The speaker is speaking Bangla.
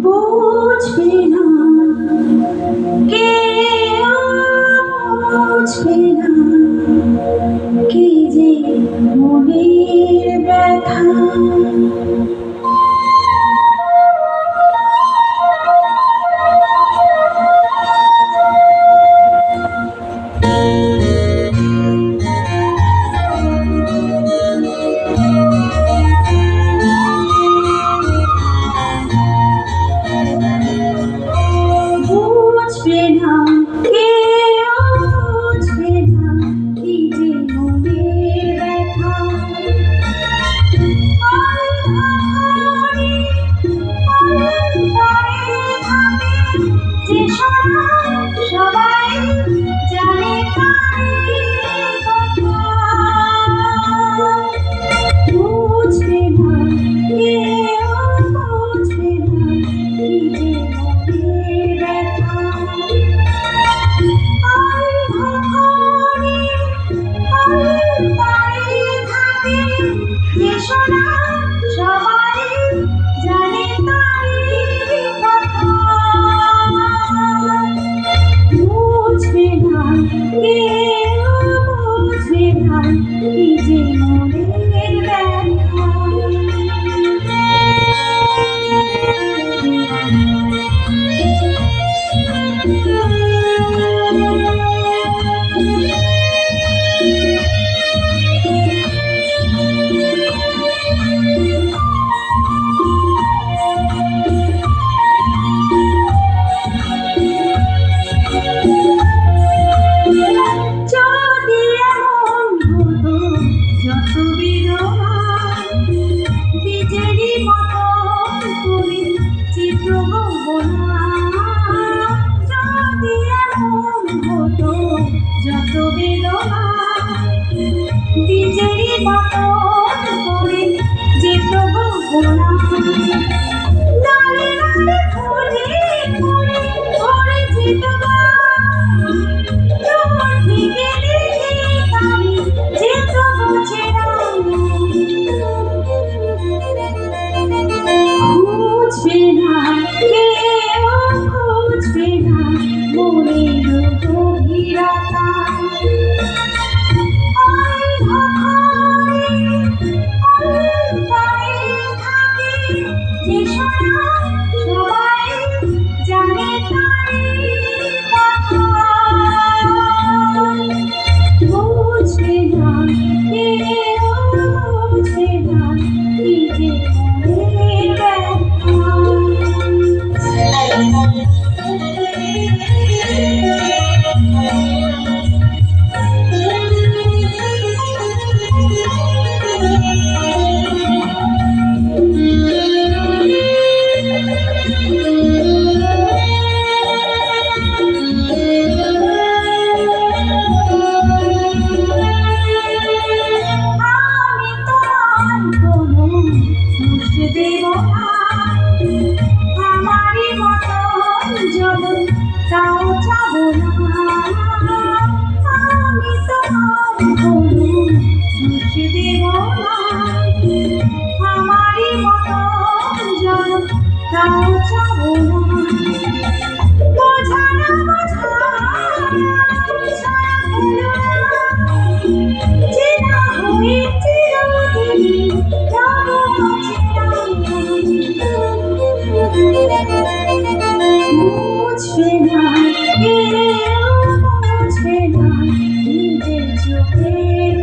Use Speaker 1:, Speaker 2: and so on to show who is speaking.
Speaker 1: বুঝবে না, কেউ বুঝবে না, কি যে মনের ব্যথা। বুঝবে না, কেউ বুঝবে না, কি যে মনের ব্যথা। অন্ধকারে অন্ধকারে ভাবে যে সোনা, সবাই জানে তারই কথা। বুঝবে না, কেউ বুঝবে না, কি যে মনের ব্যথা। অন্ধকারে অন্ধকারে ভাবে যে সোনা, সবাই জানে তারই কথা। বুঝবে না, কেউ বুঝবে না, কি যে মনের ব্যথা। যদি এমন হতো যত বেদনা, বীজেরই মতন করে চিত্রবো না। যদি এমন হতো যত বেদনা, বীজেরই মতন করে চিত্রবো না। ডালে ডালে ফুলে ফুলে ভরেছে তোমার, তোমার থেকে দেখে তাই যেত বোঝে না। বুঝবে না, কেউ বুঝবে না, মনের গভীরতা। অন্ধকারে অন্ধকারে থাকে যে সোনা, সবাই জানে তারই কথা। বুঝবে না, কেউ বুঝবে না, কি যে মনের ব্যথা। আমি তোমার কোনো দোষ দেব না, আমারই মতন যদি তাও চাবো না। আমি তোমার কোনো দোষ দেব না, আমারই মতন যদি তাও চাবো না। বোঝা না বোঝা ছায়া হলো না, চেনা হয়ে চিরদিনই যাবো অচেনা। বুঝবে না, কেউ বুঝবে না, নিজের চোখের